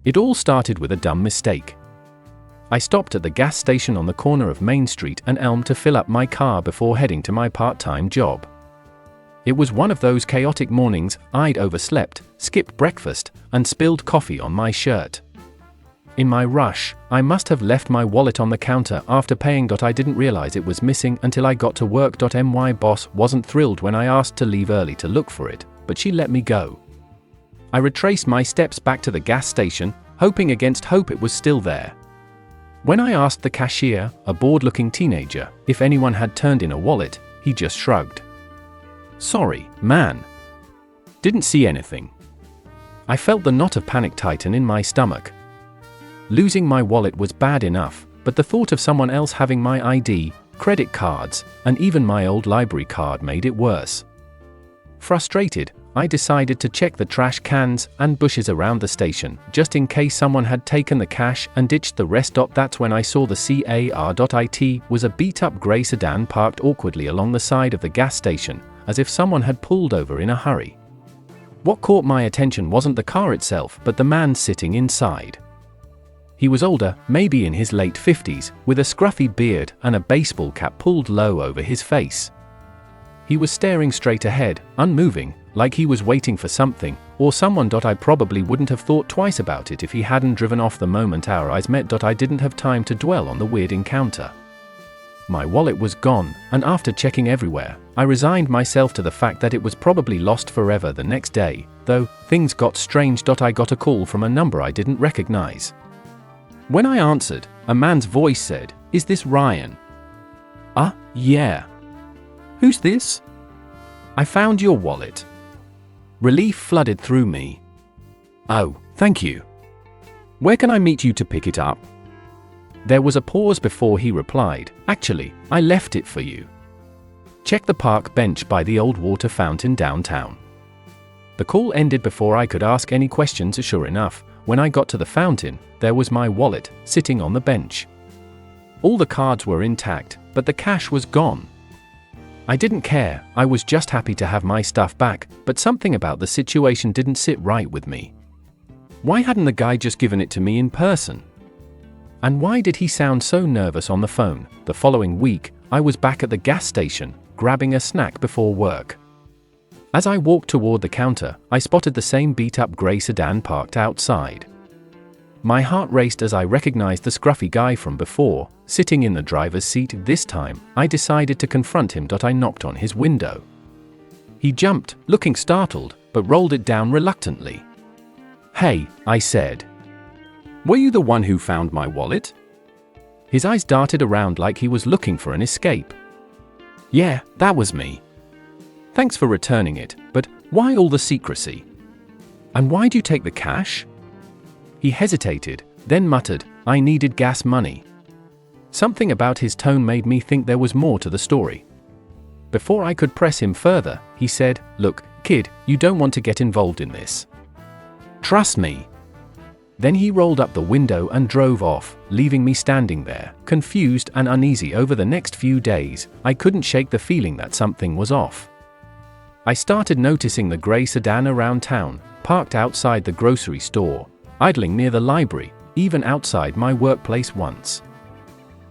It all started with a dumb mistake. I stopped at the gas station on the corner of Main Street and Elm to fill up my car before heading to my part-time job. It was one of those chaotic mornings. I'd overslept, skipped breakfast, and spilled coffee on my shirt. In my rush, I must have left my wallet on the counter after paying. I didn't realize it was missing until I got to work. My boss wasn't thrilled when I asked to leave early to look for it, but she let me go. I retraced my steps back to the gas station, hoping against hope it was still there. When I asked the cashier, a bored-looking teenager, if anyone had turned in a wallet, he just shrugged. "Sorry, man. Didn't see anything." I felt the knot of panic tighten in my stomach. Losing my wallet was bad enough, but the thought of someone else having my ID, credit cards, and even my old library card made it worse. Frustrated, I decided to check the trash cans and bushes around the station, just in case someone had taken the cash and ditched the rest. That's when I saw the car. It was a beat-up grey sedan parked awkwardly along the side of the gas station, as if someone had pulled over in a hurry. What caught my attention wasn't the car itself, but the man sitting inside. He was older, maybe in his late 50s, with a scruffy beard and a baseball cap pulled low over his face. He was staring straight ahead, unmoving, like he was waiting for something, or someone. I probably wouldn't have thought twice about it if he hadn't driven off the moment our eyes met. I didn't have time to dwell on the weird encounter. My wallet was gone, and after checking everywhere, I resigned myself to the fact that it was probably lost forever the next day, though things got strange. I got a call from a number I didn't recognize. When I answered, a man's voice said, "Is this Ryan?" Yeah. "Who's this?" "I found your wallet." Relief flooded through me. "Oh, thank you. Where can I meet you to pick it up?" There was a pause before he replied, "Actually, I left it for you. Check the park bench by the old water fountain downtown." The call ended before I could ask any questions. Sure enough, when I got to the fountain, there was my wallet, sitting on the bench. All the cards were intact, but the cash was gone. I didn't care, I was just happy to have my stuff back, but something about the situation didn't sit right with me. Why hadn't the guy just given it to me in person? And why did he sound so nervous on the phone? The following week, I was back at the gas station, grabbing a snack before work. As I walked toward the counter, I spotted the same beat-up grey sedan parked outside. My heart raced as I recognized the scruffy guy from before, sitting in the driver's seat. This time, I decided to confront him. I knocked on his window. He jumped, looking startled, but rolled it down reluctantly. "Hey," I said. "Were you the one who found my wallet?" His eyes darted around like he was looking for an escape. "Yeah, that was me. Thanks for returning it, but why all the secrecy? And why'd you take the cash?" He hesitated, then muttered, "I needed gas money." Something about his tone made me think there was more to the story. Before I could press him further, he said, "Look, kid, you don't want to get involved in this. Trust me." Then he rolled up the window and drove off, leaving me standing there, confused and uneasy. Over the next few days, I couldn't shake the feeling that something was off. I started noticing the grey sedan around town, parked outside the grocery store, idling near the library, even outside my workplace once.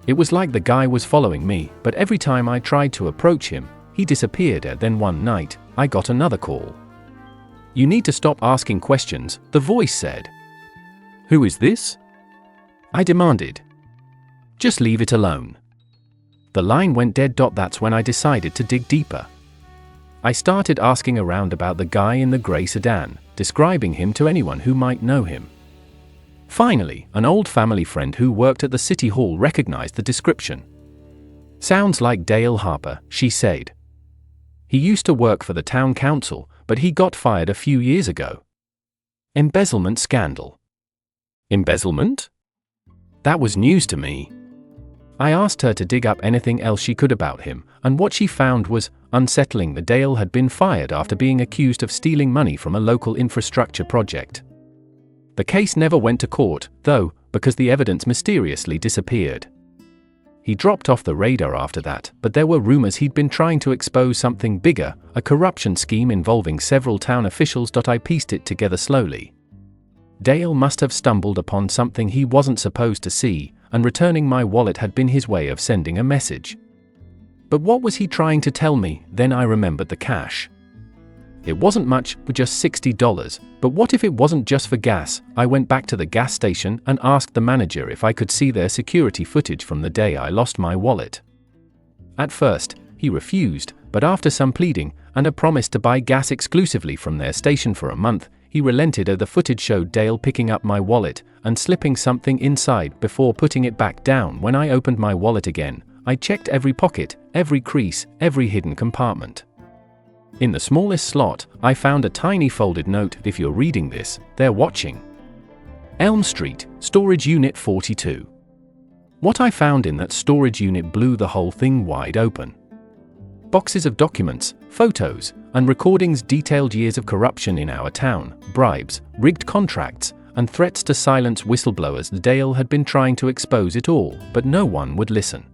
It was like the guy was following me, but every time I tried to approach him, he disappeared. Then one night, I got another call. "You need to stop asking questions," the voice said. "Who is this?" I demanded. "Just leave it alone." The line went dead. That's when I decided to dig deeper. I started asking around about the guy in the grey sedan, describing him to anyone who might know him. Finally, an old family friend who worked at the city hall recognized the description. "Sounds like Dale Harper," she said. "He used to work for the town council, but he got fired a few years ago. Embezzlement scandal." Embezzlement? That was news to me. I asked her to dig up anything else she could about him, and what she found was unsettling. The Dale had been fired after being accused of stealing money from a local infrastructure project. The case never went to court, though, because the evidence mysteriously disappeared. He dropped off the radar after that, but there were rumors he'd been trying to expose something bigger, a corruption scheme involving several town officials. I pieced it together slowly. Dale must have stumbled upon something he wasn't supposed to see, and returning my wallet had been his way of sending a message. But what was he trying to tell me? Then I remembered the cash. It wasn't much, just $60, but what if it wasn't just for gas? I went back to the gas station and asked the manager if I could see their security footage from the day I lost my wallet. At first, he refused, but after some pleading, and a promise to buy gas exclusively from their station for a month, he relented as the footage showed Dale picking up my wallet and slipping something inside before putting it back down. When I opened my wallet again, I checked every pocket, every crease, every hidden compartment. In the smallest slot, I found a tiny folded note. If you're reading this, they're watching. Elm Street, Storage Unit 42. What I found in that storage unit blew the whole thing wide open. Boxes of documents, photos, and recordings detailed years of corruption in our town, bribes, rigged contracts, and threats to silence whistleblowers. Dale had been trying to expose it all, but no one would listen.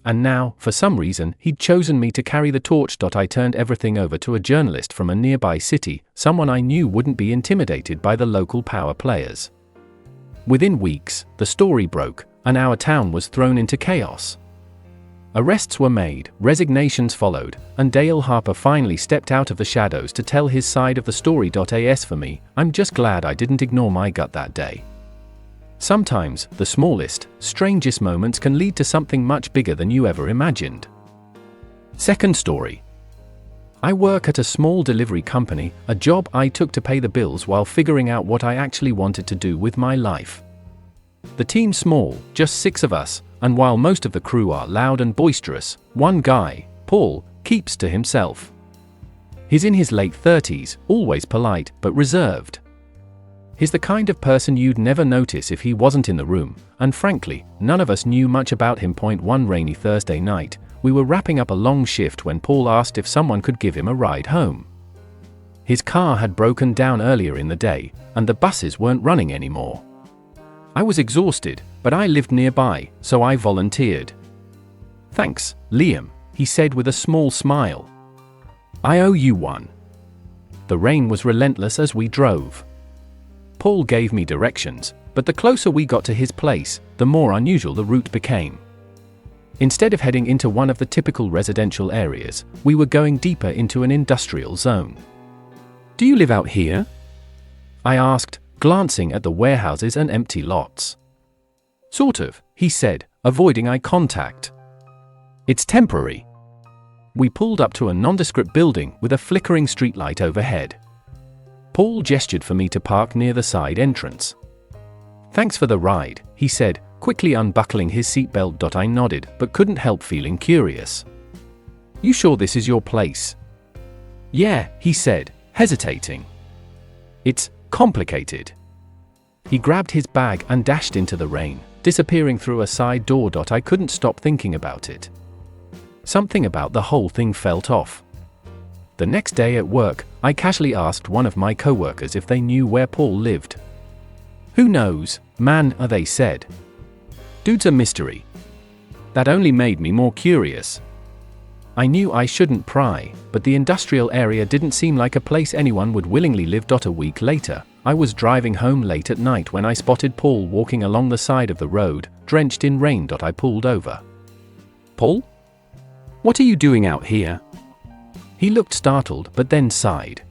And now, for some reason, he'd chosen me to carry the torch. I turned everything over to a journalist from a nearby city, someone I knew wouldn't be intimidated by the local power players. Within weeks, the story broke, and our town was thrown into chaos. Arrests were made, resignations followed, and Dale Harper finally stepped out of the shadows to tell his side of the story. As for me, I'm just glad I didn't ignore my gut that day. Sometimes, the smallest, strangest moments can lead to something much bigger than you ever imagined. Second story. I work at a small delivery company, a job I took to pay the bills while figuring out what I actually wanted to do with my life. The team's small, just 6 of us, and while most of the crew are loud and boisterous, one guy, Paul, keeps to himself. He's in his late 30s, always polite, but reserved. He's the kind of person you'd never notice if he wasn't in the room, and frankly, none of us knew much about him. One rainy Thursday night, we were wrapping up a long shift when Paul asked if someone could give him a ride home. His car had broken down earlier in the day, and the buses weren't running anymore. I was exhausted, but I lived nearby, so I volunteered. "Thanks, Liam," he said with a small smile. "I owe you one." The rain was relentless as we drove. Paul gave me directions, but the closer we got to his place, the more unusual the route became. Instead of heading into one of the typical residential areas, we were going deeper into an industrial zone. "Do you live out here?" I asked, glancing at the warehouses and empty lots. "Sort of," he said, avoiding eye contact. "It's temporary." We pulled up to a nondescript building with a flickering streetlight overhead. Paul gestured for me to park near the side entrance. "Thanks for the ride," he said, quickly unbuckling his seatbelt. I nodded, but couldn't help feeling curious. "You sure this is your place?" "Yeah," he said, hesitating. "It's complicated." He grabbed his bag and dashed into the rain, disappearing through a side door. I couldn't stop thinking about it. Something about the whole thing felt off. The next day at work, I casually asked one of my coworkers if they knew where Paul lived. "Who knows, man," they said. "Dude's a mystery." That only made me more curious. I knew I shouldn't pry, but the industrial area didn't seem like a place anyone would willingly live. A week later, I was driving home late at night when I spotted Paul walking along the side of the road, drenched in rain. I pulled over. "Paul? What are you doing out here?" He looked startled but then sighed.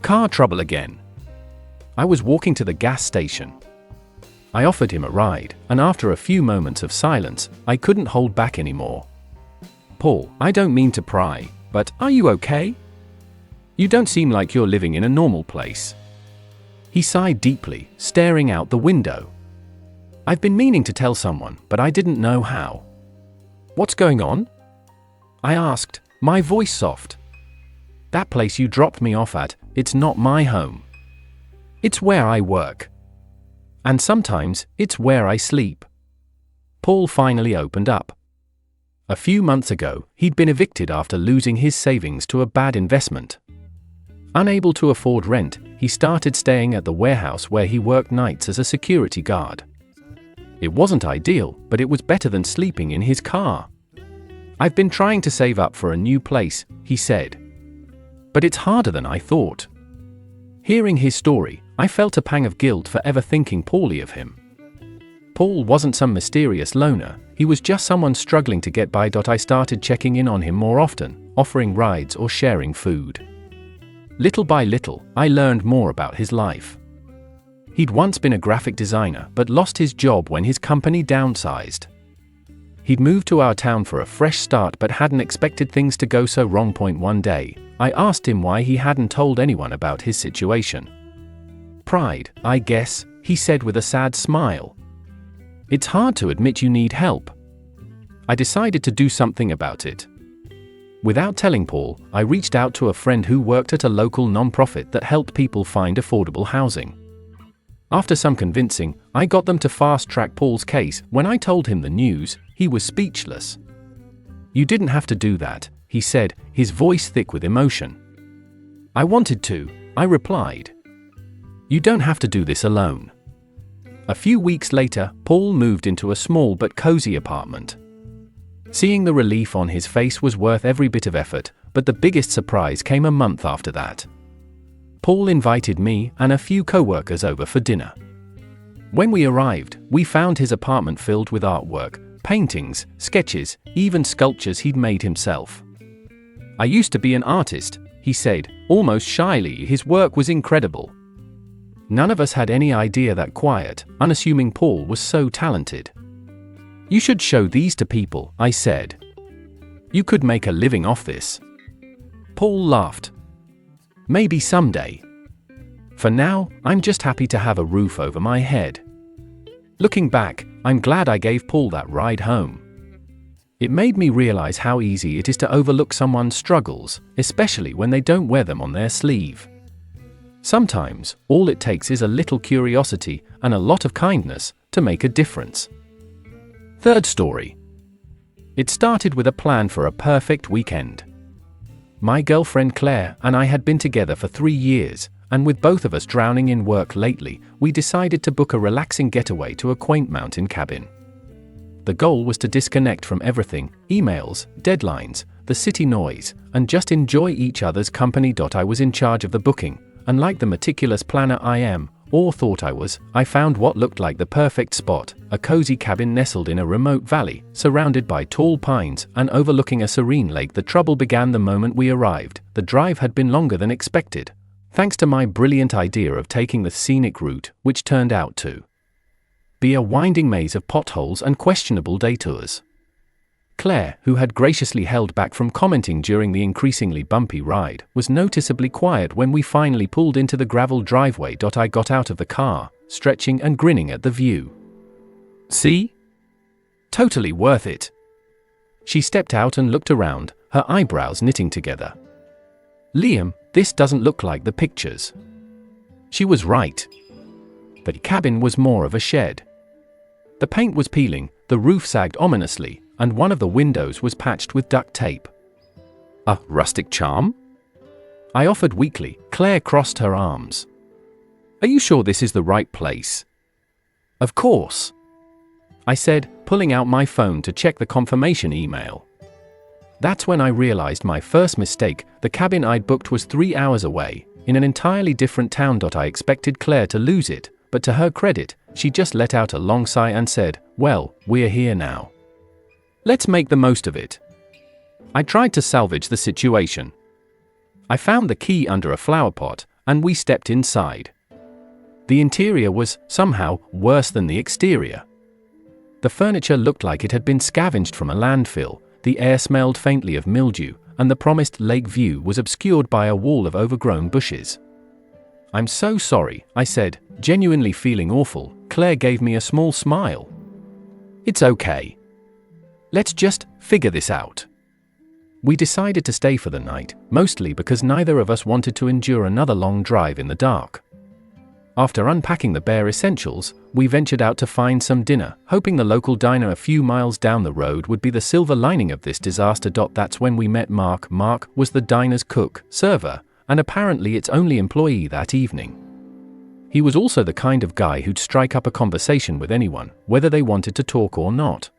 "Car trouble again." I was walking to the gas station. I offered him a ride, and after a few moments of silence, I couldn't hold back anymore. "Paul, I don't mean to pry, but are you okay? You don't seem like you're living in a normal place." He sighed deeply, staring out the window. "I've been meaning to tell someone, but I didn't know how." "What's going on?" I asked, my voice soft. "That place you dropped me off at, it's not my home. It's where I work. And sometimes, it's where I sleep." Paul finally opened up. A few months ago, he'd been evicted after losing his savings to a bad investment. Unable to afford rent, he started staying at the warehouse where he worked nights as a security guard. It wasn't ideal, but it was better than sleeping in his car. "I've been trying to save up for a new place," he said. "But it's harder than I thought." Hearing his story, I felt a pang of guilt for ever thinking poorly of him. Paul wasn't some mysterious loner, he was just someone struggling to get by. I started checking in on him more often, offering rides or sharing food. Little by little, I learned more about his life. He'd once been a graphic designer but lost his job when his company downsized. He'd moved to our town for a fresh start but hadn't expected things to go so wrong. One day, I asked him why he hadn't told anyone about his situation. "Pride, I guess," he said with a sad smile. "It's hard to admit you need help." I decided to do something about it. Without telling Paul, I reached out to a friend who worked at a local nonprofit that helped people find affordable housing. After some convincing, I got them to fast-track Paul's case. When I told him the news, he was speechless. "You didn't have to do that," he said, his voice thick with emotion. "I wanted to," I replied. "You don't have to do this alone." A few weeks later, Paul moved into a small but cozy apartment. Seeing the relief on his face was worth every bit of effort, but the biggest surprise came a month after that. Paul invited me and a few co-workers over for dinner. When we arrived, we found his apartment filled with artwork, paintings, sketches, even sculptures he'd made himself. "I used to be an artist," he said, almost shyly. His work was incredible. None of us had any idea that quiet, unassuming Paul was so talented. "You should show these to people," I said. "You could make a living off this." Paul laughed. "Maybe someday. For now, I'm just happy to have a roof over my head." Looking back, I'm glad I gave Paul that ride home. It made me realize how easy it is to overlook someone's struggles, especially when they don't wear them on their sleeve. Sometimes, all it takes is a little curiosity and a lot of kindness to make a difference. Third story. It started with a plan for a perfect weekend. My girlfriend Claire and I had been together for 3 years, and with both of us drowning in work lately, we decided to book a relaxing getaway to a quaint mountain cabin. The goal was to disconnect from everything, emails, deadlines, the city noise, and just enjoy each other's company. I was in charge of the booking. Unlike the meticulous planner I am, or thought I was, I found what looked like the perfect spot, a cozy cabin nestled in a remote valley, surrounded by tall pines and overlooking a serene lake. The trouble began the moment we arrived. The drive had been longer than expected, thanks to my brilliant idea of taking the scenic route, which turned out to be a winding maze of potholes and questionable detours. Claire, who had graciously held back from commenting during the increasingly bumpy ride, was noticeably quiet when we finally pulled into the gravel driveway. I got out of the car, stretching and grinning at the view. "See? Totally worth it." She stepped out and looked around, her eyebrows knitting together. "Liam, this doesn't look like the pictures." She was right. The cabin was more of a shed. The paint was peeling, the roof sagged ominously, and one of the windows was patched with duct tape. "A rustic charm?" I offered weakly. Claire crossed her arms. "Are you sure this is the right place?" "Of course," I said, pulling out my phone to check the confirmation email. That's when I realized my first mistake. The cabin I'd booked was 3 hours away, in an entirely different town. I expected Claire to lose it, but to her credit, she just let out a long sigh and said, "Well, we're here now. Let's make the most of it." I tried to salvage the situation. I found the key under a flower pot, and we stepped inside. The interior was, somehow, worse than the exterior. The furniture looked like it had been scavenged from a landfill, the air smelled faintly of mildew, and the promised lake view was obscured by a wall of overgrown bushes. "I'm so sorry," I said, genuinely feeling awful. Claire gave me a small smile. "It's okay. Let's just figure this out." We decided to stay for the night, mostly because neither of us wanted to endure another long drive in the dark. After unpacking the bare essentials, we ventured out to find some dinner, hoping the local diner a few miles down the road would be the silver lining of this disaster. That's when we met Mark. Mark was the diner's cook, server, and apparently its only employee that evening. He was also the kind of guy who'd strike up a conversation with anyone, whether they wanted to talk or not.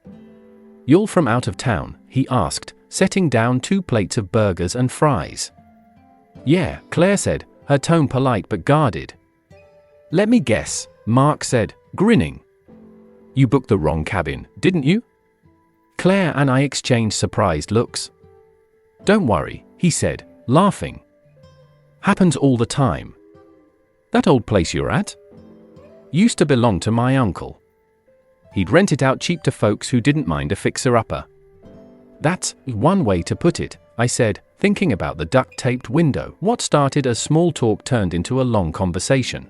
"You're from out of town?" he asked, setting down 2 plates of burgers and fries. "Yeah," Claire said, her tone polite but guarded. Let me guess, Mark said, grinning. You booked the wrong cabin, didn't you? Claire and I exchanged surprised looks. Don't worry, he said, laughing. Happens all the time. That old place you're at? Used to belong to my uncle. He'd rent it out cheap to folks who didn't mind a fixer-upper. That's one way to put it, I said, thinking about the duct-taped window. What started as small talk turned into a long conversation.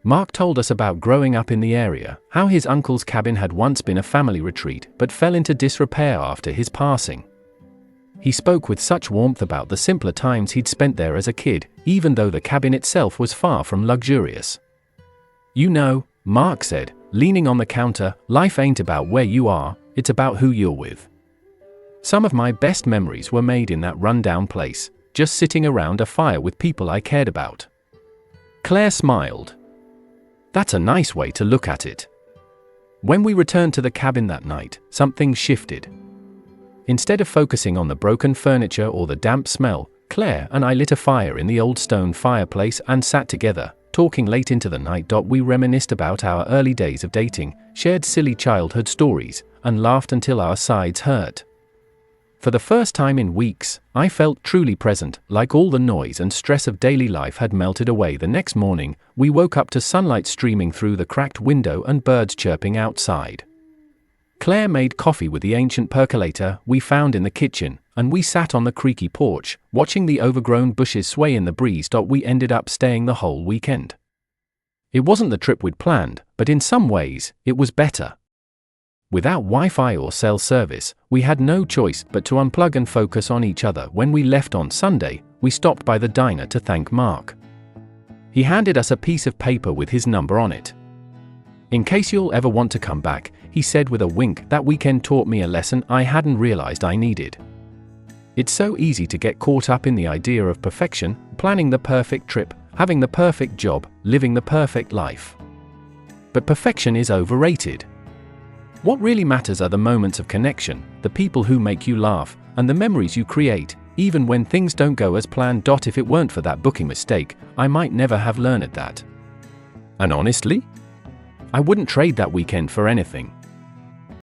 Mark told us about growing up in the area, how his uncle's cabin had once been a family retreat but fell into disrepair after his passing. He spoke with such warmth about the simpler times he'd spent there as a kid, even though the cabin itself was far from luxurious. You know, Mark said, leaning on the counter, life ain't about where you are, it's about who you're with. Some of my best memories were made in that rundown place, just sitting around a fire with people I cared about. Claire smiled. That's a nice way to look at it. When we returned to the cabin that night, something shifted. Instead of focusing on the broken furniture or the damp smell, Claire and I lit a fire in the old stone fireplace and sat together, talking late into the night. We reminisced about our early days of dating, shared silly childhood stories, and laughed until our sides hurt. For the first time in weeks, I felt truly present, like all the noise and stress of daily life had melted away. The next morning, we woke up to sunlight streaming through the cracked window and birds chirping outside. Claire made coffee with the ancient percolator we found in the kitchen, and we sat on the creaky porch, watching the overgrown bushes sway in the breeze. We ended up staying the whole weekend. It wasn't the trip we'd planned, but in some ways, it was better. Without Wi-Fi or cell service, we had no choice but to unplug and focus on each other. When we left on Sunday, we stopped by the diner to thank Mark. He handed us a piece of paper with his number on it. In case you'll ever want to come back, he said with a wink. That weekend taught me a lesson I hadn't realized I needed. It's so easy to get caught up in the idea of perfection, planning the perfect trip, having the perfect job, living the perfect life. But perfection is overrated. What really matters are the moments of connection, the people who make you laugh, and the memories you create, even when things don't go as planned. If it weren't for that booking mistake, I might never have learned that. And honestly, I wouldn't trade that weekend for anything.